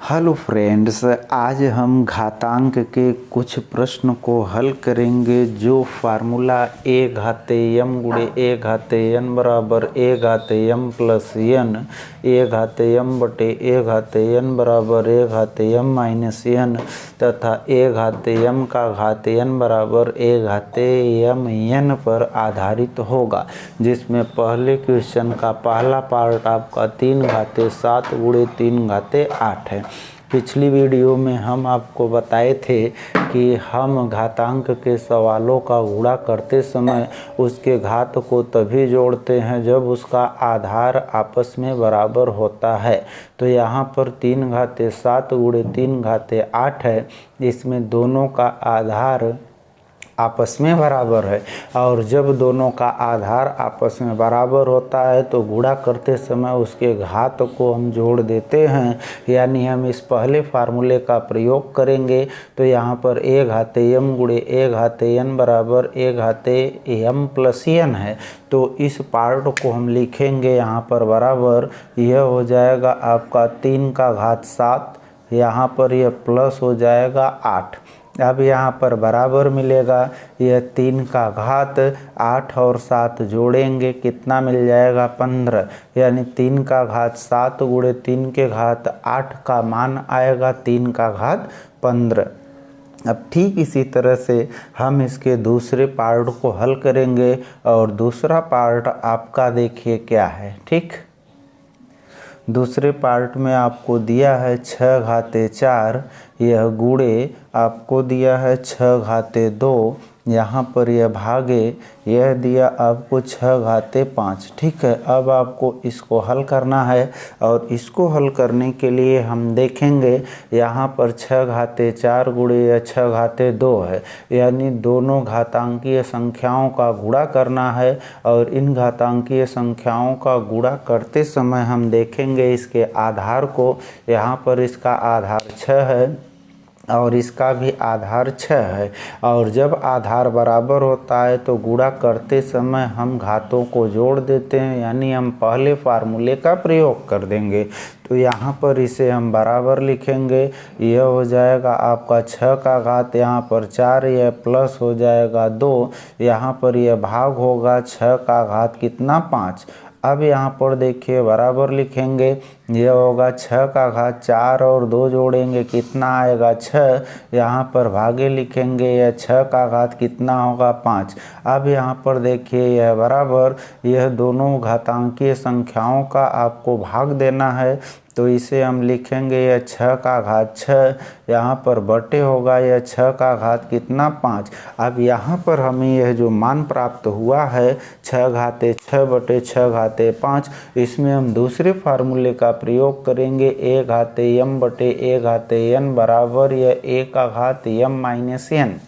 Hello friends, आज हम घातांक के कुछ प्रश्न को हल करेंगे। जो फार्मूला ए घाते एम गुणे ए घाते एन बराबर ए घाते एम प्लस एन, ए घाते एम बटे ए घाते एन बराबर ए घाते एम माइनस एन तथा ए घाते एम का घाते एन बराबर ए घाते एम एन पर आधारित होगा। जिसमें पहले क्वेश्चन का पहला पार्ट आपका 3 घाते 7 गुणे 3 घाते 8 है। पिछली वीडियो में हम आपको बताए थे कि हम घातांक के सवालों का गुणा करते समय उसके घात को तभी जोड़ते हैं जब उसका आधार आपस में बराबर होता है। तो यहाँ पर 3 घाते 7 गुणे 3 घाते 8 है। इसमें दोनों का आधार आपस में बराबर है और जब दोनों का आधार आपस में बराबर होता है तो गुणा करते समय उसके घात को हम जोड़ देते हैं। यानी हम इस पहले फार्मूले का प्रयोग करेंगे। तो यहाँ पर ए घाते एम गुणे ए घाते एन बराबर ए घाते एम प्लस एन है। तो इस पार्ट को हम लिखेंगे यहाँ पर बराबर, यह हो जाएगा आपका 3 का घात 7, यहाँ पर यह प्लस हो जाएगा 8। अब यहाँ पर बराबर मिलेगा, यह 3 का घात 8 और 7 जोड़ेंगे कितना मिल जाएगा 15। यानी 3 का घात 7 गुणे 3 के घात 8 का मान आएगा 3 का घात 15। अब ठीक इसी तरह से हम इसके दूसरे पार्ट को हल करेंगे और दूसरा पार्ट आपका देखिए क्या है। ठीक, दूसरे पार्ट में आपको दिया है 6 घाते 4, यह गुणे आपको दिया है 6 घाते 2, यहाँ पर यह भागे यह दिया आपको 6 घाते 5। ठीक है, अब आपको इसको हल करना है और इसको हल करने के लिए हम देखेंगे यहाँ पर 6 घाते 4 गुणे या 6 घाते 2 है। यानी दोनों घातांकीय संख्याओं का गुणा करना है और इन घातांकीय संख्याओं का गुणा करते समय हम देखेंगे इसके आधार को। यहाँ पर इसका आधार 6 है और इसका भी आधार 6 है और जब आधार बराबर होता है तो गुणा करते समय हम घातों को जोड़ देते हैं। यानी हम पहले फार्मूले का प्रयोग कर देंगे। तो यहाँ पर इसे हम बराबर लिखेंगे, यह हो जाएगा आपका 6 का घात यहाँ पर 4, यह प्लस हो जाएगा 2, यहाँ पर यह भाग होगा 6 का घात कितना 5। अब यहाँ पर देखिए बराबर लिखेंगे, यह होगा 6 का घात 4 और 2 जोड़ेंगे कितना आएगा 6। यहाँ पर भागे लिखेंगे, यह 6 का घात कितना होगा 5। अब यहाँ पर देखिए यह बराबर, यह दोनों घातांकीय संख्याओं का आपको भाग देना है। तो इसे हम लिखेंगे यह 6 का घात 6, यहाँ पर बटे होगा यह 6 का घात कितना 5। अब यहाँ पर हमें यह जो मान प्राप्त हुआ है 6 घाते 6 बटे 6 घाते 5, इसमें हम दूसरे फार्मूले का प्रयोग करेंगे। ए घाते एम बटे ए घाते एन बराबर यह ए का घात एम माइनस एन।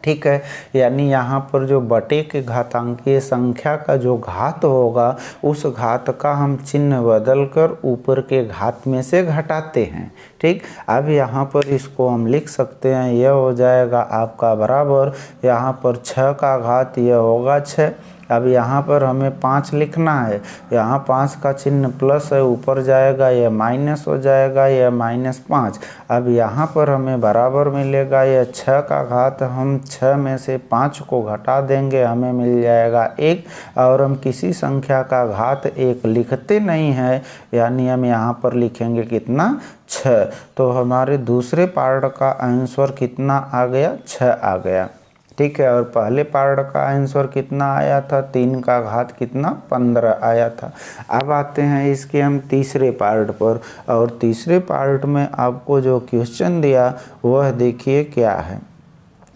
ठीक है, यानी यहाँ पर जो बटे के घातांकीय संख्या का जो घात होगा उस घात का हम चिन्ह बदलकर ऊपर के घात में से घटाते हैं। ठीक, अब यहाँ पर इसको हम लिख सकते हैं, यह हो जाएगा आपका बराबर, यहाँ पर 6 का घात यह होगा 6। अब यहाँ पर हमें 5 लिखना है, यहाँ 5 का चिन्ह प्लस है, ऊपर जाएगा यह माइनस हो जाएगा यह -5। अब यहाँ पर हमें बराबर मिलेगा, यह 6 का घात हम 6 में से 5 को घटा देंगे, हमें मिल जाएगा 1। और हम किसी संख्या का घात 1 लिखते नहीं हैं, यानी हम यहाँ पर लिखेंगे कितना 6। तो हमारे दूसरे पार्ट का आंसर कितना आ गया 6 आ गया। ठीक है, और पहले पार्ट का आंसर कितना आया था 3 का घात कितना 15 आया था। अब आते हैं इसके हम तीसरे पार्ट पर और तीसरे पार्ट में आपको जो क्वेश्चन दिया वह देखिए क्या है।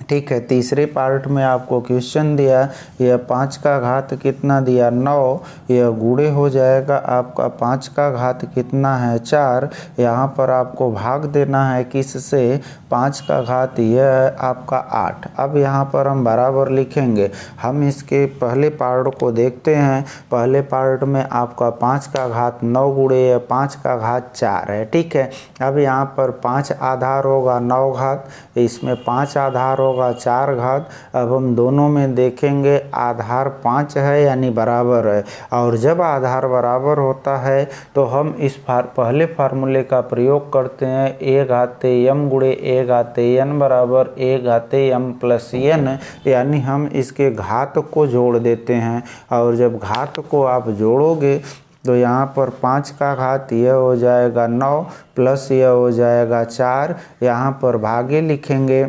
ठीक है, तीसरे पार्ट में आपको क्वेश्चन दिया, यह 5 का घात कितना दिया 9, यह गुणे हो जाएगा आपका 5 का घात कितना है 4। यहाँ पर आपको भाग देना है किससे 5 का घात यह है आपका 8। अब यहाँ पर हम बराबर लिखेंगे। हम इसके पहले पार्ट को देखते हैं। पहले पार्ट में आपका 5 का घात 9 गुणे 5 का घात 4 है। ठीक है, अब यहाँ पर 5 आधार होगा 9 घात, इसमें 5 आधार होगा 4 घात। अब हम दोनों में देखेंगे आधार 5 है यानी बराबर है, और जब आधार बराबर होता है तो हम इस पहले फार्मूले का प्रयोग करते हैं, a घाते m गुणे a घाते n बराबर a घाते m प्लस n, यानी हम इसके घात को जोड़ देते हैं। और जब घात को आप जोड़ोगे तो यहाँ पर 5 का घात यह हो जाएगा 9 प्लस यह हो जाएगा 4, यहाँ पर भागे लिखेंगे,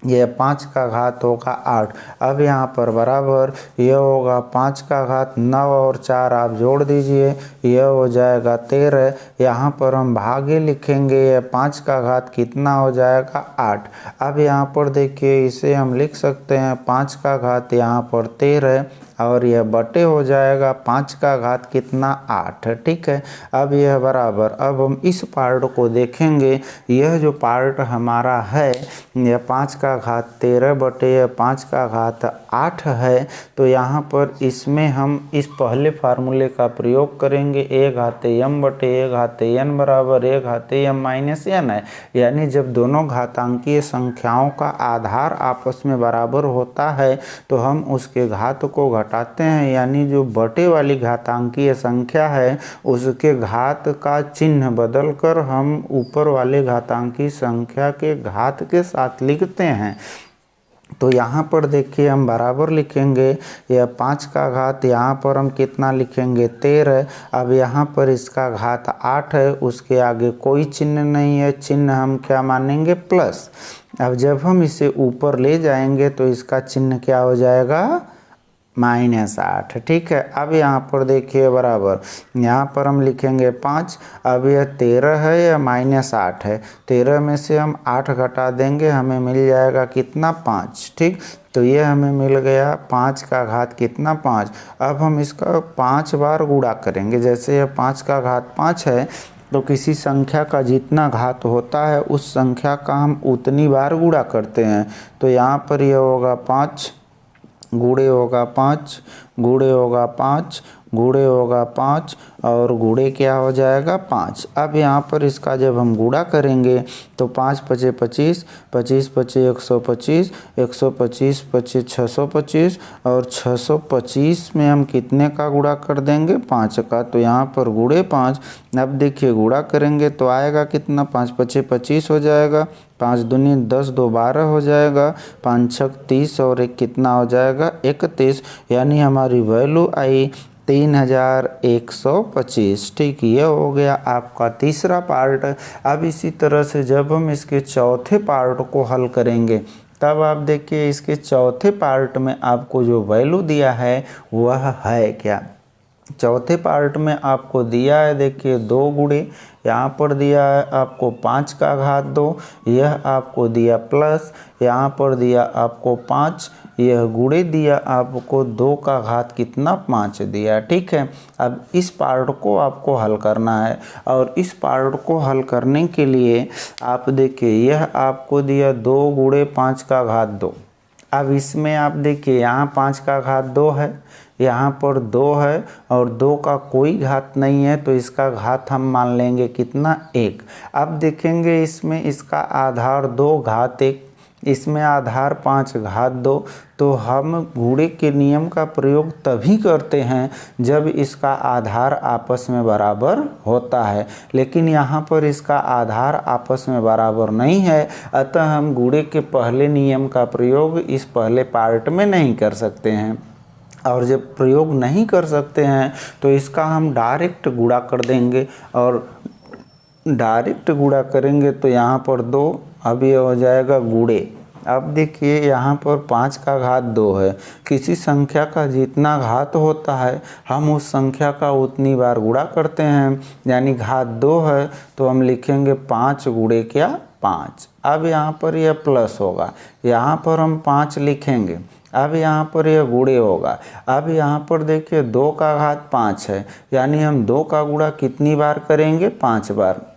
यह 5 का घात होगा 8। अब यहाँ पर बराबर यह होगा 5 का घात 9 और 4 आप जोड़ दीजिए, यह हो जाएगा 13। यहाँ पर हम भागे लिखेंगे, यह 5 का घात कितना हो जाएगा 8। अब यहाँ पर देखिए इसे हम लिख सकते हैं 5 का घात यहाँ पर 13 और यह बटे हो जाएगा 5 का घात कितना 8। ठीक है, अब यह बराबर, अब हम इस पार्ट को देखेंगे, यह जो पार्ट हमारा है यह 5 का घात 13 बटे यह 5 का घात 8 है। तो यहाँ पर इसमें हम इस पहले फार्मूले का प्रयोग करेंगे, a घाते m बटे a घाते n बराबर a घाते m माइनस n है। यानी जब दोनों घातांकीय संख्याओं का आधार आपस में बराबर होता है तो हम उसके घात को घटाते हैं, यानी जो बटे वाली घातांकीय संख्या है उसके घात का चिन्ह बदलकर हम ऊपर वाले घातांकीय संख्या के घात के साथ लिखते हैं। तो यहाँ पर देखिए हम बराबर लिखेंगे, यह 5 का घात यहाँ पर हम कितना लिखेंगे 13। अब यहाँ पर इसका घात 8 है, उसके आगे कोई चिन्ह नहीं है, चिन्ह हम क्या मानेंगे प्लस। अब जब हम इसे ऊपर ले जाएंगे तो इसका चिन्ह क्या हो जाएगा -8। ठीक है, अब यहाँ पर देखिए बराबर, यहाँ पर हम लिखेंगे 5। अब यह 13 है या -8 है, 13 में से हम 8 घटा देंगे, हमें मिल जाएगा कितना 5। ठीक, तो ये हमें मिल गया 5 का घात कितना 5। अब हम इसका 5 बार गुणा करेंगे, जैसे यह 5 का घात 5 है तो किसी संख्या का जितना घात होता है उस संख्या का हम उतनी बार गुणा करते हैं। तो यहाँ पर यह होगा 5 गुणे होगा 5 गुणे होगा 5 गुणे होगा 5 और गुणे क्या हो जाएगा 5। अब यहाँ पर इसका जब हम गुणा करेंगे तो 5 पचे 25, 25 पचे 125, 125 पचे 625 और 625 में हम कितने का गुणा कर देंगे 5 का। तो यहाँ पर गुणे 5। अब देखिए गुणा करेंगे तो आएगा कितना, 5 पचे 25 हो जाएगा, 5 दूनी 10, 2 12 हो जाएगा, 5 छक 30 और 1 कितना हो जाएगा 31। यानी हमारी वैल्यू आई 3125। ठीक, ये हो गया आपका तीसरा पार्ट। अब इसी तरह से जब हम इसके चौथे पार्ट को हल करेंगे तब आप देखिए इसके चौथे पार्ट में आपको जो वैल्यू दिया है वह है क्या। चौथे पार्ट में आपको दिया है, देखिए 2 गुणे, यहाँ पर दिया है आपको 5 का घात 2, यह आपको दिया प्लस, यहाँ पर दिया आपको 5, यह गुणे दिया आपको 2 का घात कितना 5 दिया। ठीक है, अब इस पार्ट को आपको हल करना है और इस पार्ट को हल करने के लिए आप देखिए यह आपको दिया 2 गुणे 5 का घात 2। अब इसमें आप देखिए यहाँ 5 का घात 2 है, यहाँ पर 2 है और 2 का कोई घात नहीं है तो इसका घात हम मान लेंगे कितना 1। अब देखेंगे इसमें इसका आधार 2 घात 1, इसमें आधार 5 घात 2। तो हम गुणे के नियम का प्रयोग तभी करते हैं जब इसका आधार आपस में बराबर होता है, लेकिन यहाँ पर इसका आधार आपस में बराबर नहीं है, अतः हम गुणे के पहले नियम का प्रयोग इस पहले पार्ट में नहीं कर सकते हैं। और जब प्रयोग नहीं कर सकते हैं तो इसका हम डायरेक्ट गुणा कर देंगे और डायरेक्ट गुणा करेंगे तो यहाँ पर 2, अब ये हो जाएगा गुणे। अब देखिए यहाँ पर 5 का घात 2 है, किसी संख्या का जितना घात होता है हम उस संख्या का उतनी बार गुणा करते हैं, यानी घात 2 है तो हम लिखेंगे 5 गुणे क्या 5। अब यहाँ पर यह प्लस होगा, यहाँ पर हम 5 लिखेंगे, अब यहाँ पर यह गुणे होगा। अब यहाँ पर देखिए 2 का घात 5 है, यानी हम 2 का गुणा कितनी बार करेंगे 5 बार।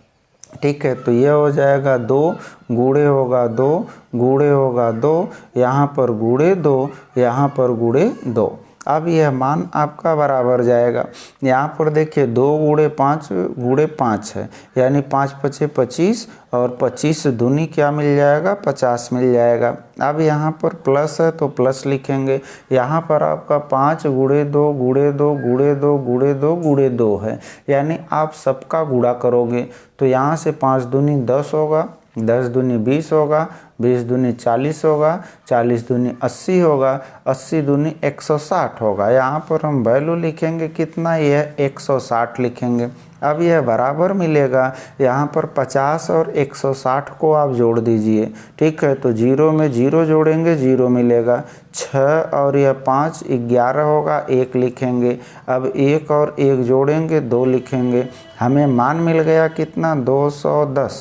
ठीक है, तो यह हो जाएगा 2 गुणे होगा 2 गुणे होगा 2, यहाँ पर गुणे 2, यहाँ पर गुणे 2। अब यह मान आपका बराबर जाएगा। यहाँ पर देखिए 2 गुणे 5 गुणे 5 है, यानी 5 पचे 25 और 25 दूनी क्या मिल जाएगा 50 मिल जाएगा। अब यहाँ पर प्लस है तो प्लस लिखेंगे। यहाँ पर आपका 5 गुणे 2 गुणे 2 गुणे 2 गुणे 2 गुणे 2 है, यानी आप सबका गुणा करोगे तो यहाँ से 5 दूनी 10 होगा, 10 दूनी 20 होगा, 20 दूनी 40 होगा, 40 दूनी 80 होगा, 80 दूनी 160 होगा। यहाँ पर हम वैल्यू लिखेंगे कितना, यह 160 लिखेंगे। अब यह बराबर मिलेगा, यहाँ पर 50 और 160 को आप जोड़ दीजिए, ठीक है। तो 0 में 0 जोड़ेंगे 0 मिलेगा, 6 और यह 5 11 होगा, 1 लिखेंगे। अब 1 और 1 जोड़ेंगे 2 लिखेंगे, हमें मान मिल गया कितना 210,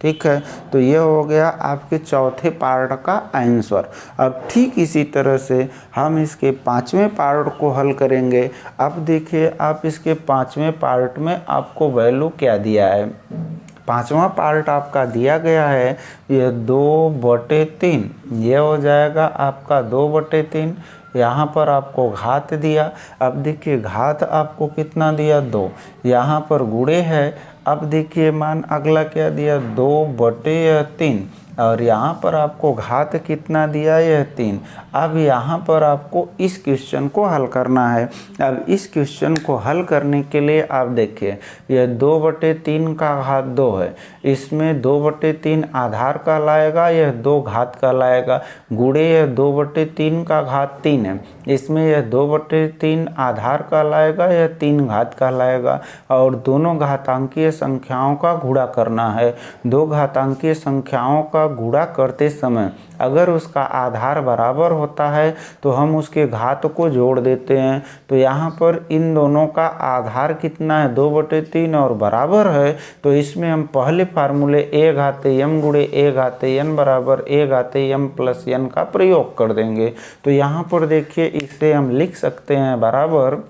ठीक है। तो ये हो गया आपके चौथे पार्ट का आंसर। अब ठीक इसी तरह से हम इसके 5वें पार्ट को हल करेंगे। अब देखिए आप इसके 5वें पार्ट में आपको वैल्यू क्या दिया है। 5वां पार्ट आपका दिया गया है ये 2/3, ये हो जाएगा आपका 2/3। यहाँ पर आपको घात दिया, अब देखिए घात आपको कितना दिया 2, यहाँ पर गुणे है। अब देखिए मान अगला क्या दिया 2/3 और यहाँ पर आपको घात कितना दिया यह 3। अब यहाँ पर आपको इस क्वेश्चन को हल करना है। अब इस क्वेश्चन को हल करने के लिए आप देखिए यह 2/3 का घात 2 है, इसमें 2/3 आधार का लाएगा, यह 2 घात का लाएगा, गुणे यह 2/3 का घात 3 है, इसमें यह 2/3 आधार का लाएगा, यह 3 घात का लाएगा। और दोनों घातांकीय संख्याओं का गुणा करना है। दो घातांकीय संख्याओं का गुणा करते समय अगर उसका आधार बराबर होता है तो हम उसके घात को जोड़ देते हैं। तो यहाँ पर इन दोनों का आधार कितना है 2/3 और बराबर है, तो इसमें हम पहले फार्मूले a घाते m गुणे a घाते n बराबर a घाते m प्लस n का प्रयोग कर देंगे। तो यहाँ पर देखिए इसे हम लिख सकते हैं बराबर,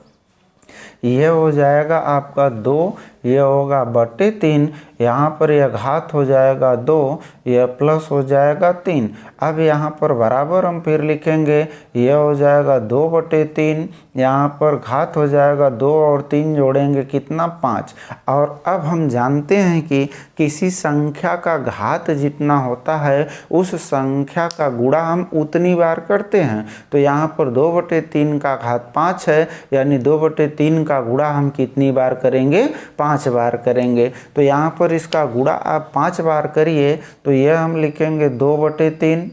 यह हो जाएगा आपका 2, यह होगा 3, यहाँ पर यह घात हो जाएगा 2, यह प्लस हो जाएगा 3। अब यहाँ पर बराबर हम फिर लिखेंगे, यह हो जाएगा 2/3, यहाँ पर घात हो जाएगा 2 और 3 जोड़ेंगे कितना 5। और अब हम जानते हैं कि किसी संख्या का घात जितना होता है उस संख्या का गुणा हम उतनी बार करते हैं। तो यहाँ पर 2/3 का घात 5 है, यानी 2/3 का गुणा हम कितनी बार करेंगे 5 बार करेंगे। तो यहाँ पर इसका गुणा आप 5 बार करिए, तो यह हम लिखेंगे 2/3,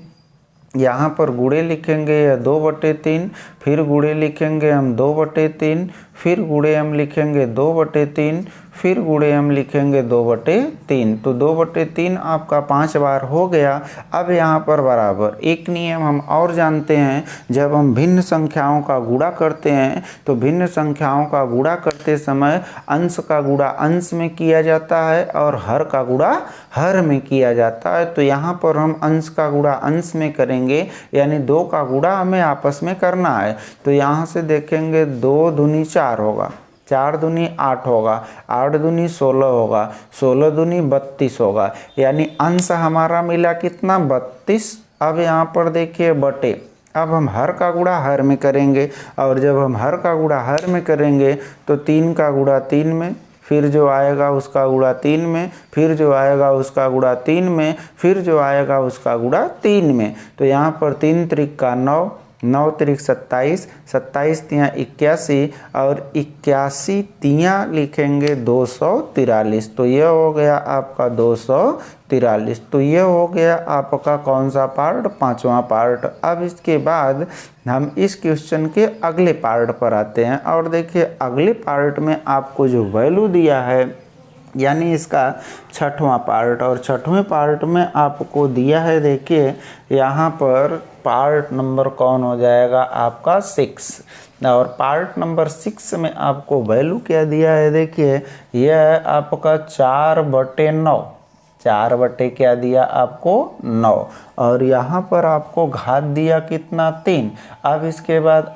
यहाँ पर गुणे लिखेंगे या 2/3, फिर गुणे लिखेंगे हम 2/3, फिर गुणे हम लिखेंगे 2/3, फिर गुणे हम लिखेंगे 2/3। तो 2/3 आपका 5 बार हो गया। अब यहाँ पर बराबर एक नियम हम और जानते हैं, जब हम भिन्न संख्याओं का गुणा करते हैं तो भिन्न संख्याओं का गुणा करते समय अंश का गुणा अंश में किया जाता है और हर का गुणा हर में किया जाता है। तो यहाँ पर हम अंश का गुणा अंश में करेंगे, यानी 2 का गुणा हमें आपस में करना है। तो यहाँ से देखेंगे 2 दूनी 4 होगा, 4 दूनी 8 होगा, 8 दूनी 16 होगा, 16 दूनी 32 होगा, यानी अंश हमारा मिला कितना 32। अब यहाँ पर देखिए बटे, अब हम हर का गुणा हर में करेंगे, और जब हम हर का गुणा हर में करेंगे तो 3 का गुणा 3 में, फिर जो आएगा उसका गुणा 3 में, फिर जो आएगा उसका गुणा 3 में, फिर जो आएगा उसका गुणा 3 में। तो यहाँ पर 3 त्रिक का 9, 9 त्रिक 27, 27 तियाँ 81 और 81 तियाँ लिखेंगे 243। तो यह हो गया आपका 243। तो यह हो गया आपका कौन सा पार्ट 5वां पार्ट। अब इसके बाद हम इस क्वेश्चन के अगले पार्ट पर आते हैं, और देखिए अगले पार्ट में आपको जो वैल्यू दिया है यानी इसका 6वां पार्ट, और 6वें पार्ट में आपको दिया है देखिए यहाँ पर पार्ट नंबर कौन हो जाएगा आपका 6, और पार्ट नंबर 6 में आपको वैल्यू क्या दिया है देखिए यह आपका 4/9, 4 बटे क्या दिया आपको 9, और यहाँ पर आपको घात दिया कितना 3। अब इसके बाद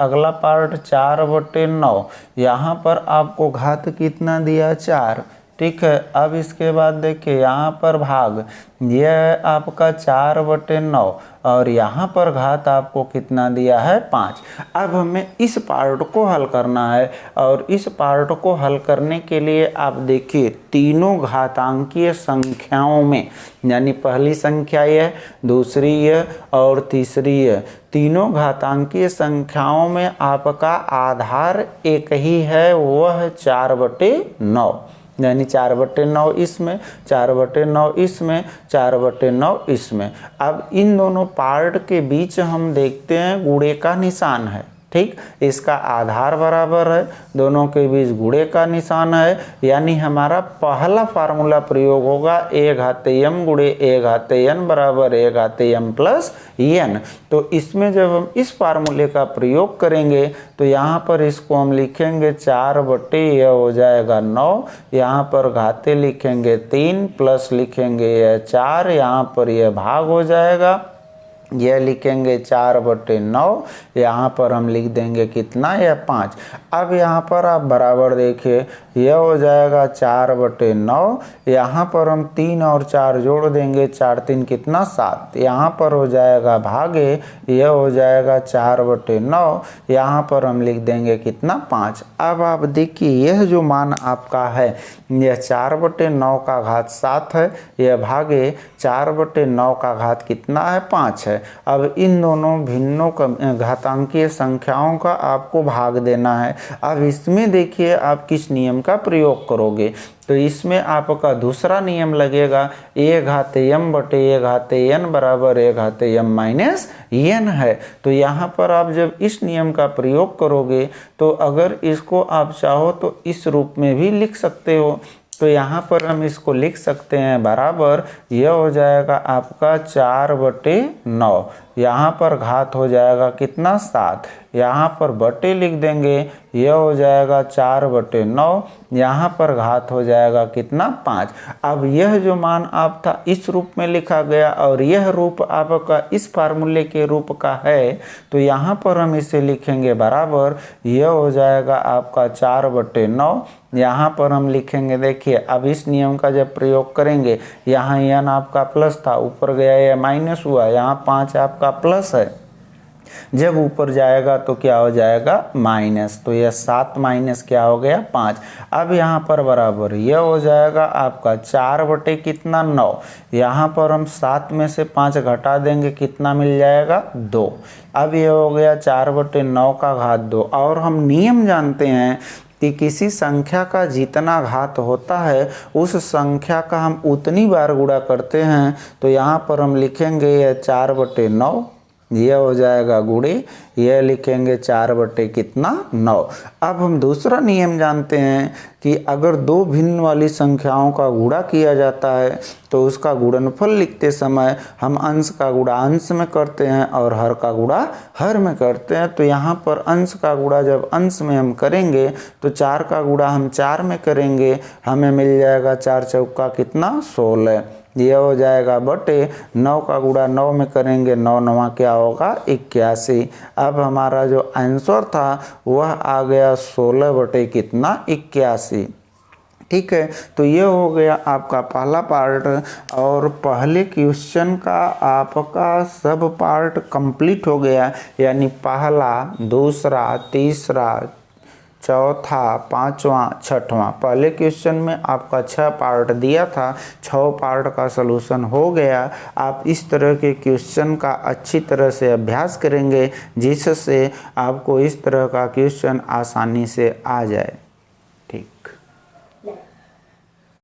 अगला पार्ट 4/9, यहाँ पर आपको घात कितना दिया 4, ठीक है। अब इसके बाद देखिए यहाँ पर भाग, यह आपका 4/9 और यहाँ पर घात आपको कितना दिया है 5। अब हमें इस पार्ट को हल करना है और इस पार्ट को हल करने के लिए आप देखिए तीनों घातांकीय संख्याओं में, यानी पहली संख्या यह, दूसरी यह और तीसरी यह, तीनों घातांकीय संख्याओं में आपका आधार एक ही है, वह 4/9, यानी 4/9 इसमें, 4/9 इसमें, 4/9 इसमें। अब इन दोनों पार्ट के बीच हम देखते हैं गुणे का निशान है, ठीक। इसका आधार बराबर है, दोनों के बीच गुणे का निशान है, यानी हमारा पहला फार्मूला प्रयोग होगा a घाते m गुणे a घाते n बराबर a घाते m प्लस n। तो इसमें जब हम इस फार्मूले का प्रयोग करेंगे तो यहाँ पर इसको हम लिखेंगे 4/, यह हो जाएगा 9, यहाँ पर घाते लिखेंगे 3 प्लस लिखेंगे यह 4, यहाँ पर यह भाग हो जाएगा, यह लिखेंगे 4/9, यहाँ पर हम लिख देंगे कितना, यह 5। अब यहाँ पर आप बराबर देखिए, यह हो जाएगा 4/9, यहाँ पर हम 3 और 4 जोड़ देंगे, 4 3 कितना 7, यहाँ पर हो जाएगा भागे, यह हो जाएगा 4/9, यहाँ पर हम लिख देंगे कितना 5। अब आप देखिए यह जो मान आपका है, यह 4/9 का घात 7 है, यह भागे 4/9 का घात कितना है 5 है। अब इन दोनों भिन्नों घातांकीय संख्याओं का आपको भाग देना है। अब इसमें देखिए आप किस नियम का प्रयोग करोगे, तो इसमें आपका दूसरा नियम लगेगा a घाते m बटे a घाते n बराबर a घाते m माइनस n है। तो यहाँ पर आप जब इस नियम का प्रयोग करोगे तो अगर इसको आप चाहो तो इस रूप में भी लिख सकते हो। तो यहाँ पर हम इसको लिख सकते हैं बराबर, यह हो जाएगा आपका 4/9, यहाँ पर घात हो जाएगा कितना 7, यहाँ पर बटे लिख देंगे, यह हो जाएगा 4/9, यहाँ पर घात हो जाएगा कितना 5। अब यह जो मान आप था इस रूप में लिखा गया और यह रूप आपका इस फार्मूले के रूप का है, तो यहाँ पर हम इसे लिखेंगे बराबर, यह हो जाएगा आपका 4/9, यहाँ पर हम लिखेंगे, देखिए अब इस नियम का जब प्रयोग करेंगे, यहाँ n आपका प्लस था, ऊपर गया यह माइनस हुआ, यहाँ 5 आपका प्लस है, जब ऊपर जाएगा तो क्या हो जाएगा माइनस, तो यह 7 माइनस क्या हो गया 5। अब यहाँ पर बराबर यह हो जाएगा आपका 4/9, यहाँ पर हम 7 में से 5 घटा देंगे, कितना मिल जाएगा 2। अब यह हो गया 4/9 का घात 2। और हम नियम जानते हैं कि किसी संख्या का जितना घात होता है उस संख्या का हम उतनी बार गुणा करते हैं। तो यहाँ पर हम लिखेंगे यह 4/9, यह हो जाएगा गुणे, यह लिखेंगे 4/9। अब हम दूसरा नियम जानते हैं कि अगर दो भिन्न वाली संख्याओं का गुणा किया जाता है तो उसका गुणनफल लिखते समय हम अंश का गुणा अंश में करते हैं और हर का गुणा हर में करते हैं। तो यहाँ पर अंश का गुणा जब अंश में हम करेंगे तो 4 का गुणा हम 4 में करेंगे, हमें मिल जाएगा 4 चौका कितना 16, यह हो जाएगा बटे 9 का गुणा 9 में करेंगे, 9 9 क्या होगा 81। अब हमारा जो आंसर था वह आ गया 16 कितना 81। ठीक है, तो ये हो गया आपका पहला पार्ट और पहले क्वेश्चन का आपका सब पार्ट कंप्लीट हो गया, यानी पहला, दूसरा, तीसरा, चौथा, पांचवा, छठवां। पहले क्वेश्चन में आपका 6 पार्ट दिया था, 6 पार्ट का सलूशन हो गया। आप इस तरह के क्वेश्चन का अच्छी तरह से अभ्यास करेंगे जिससे आपको इस तरह का क्वेश्चन आसानी से आ जाए। ठीक।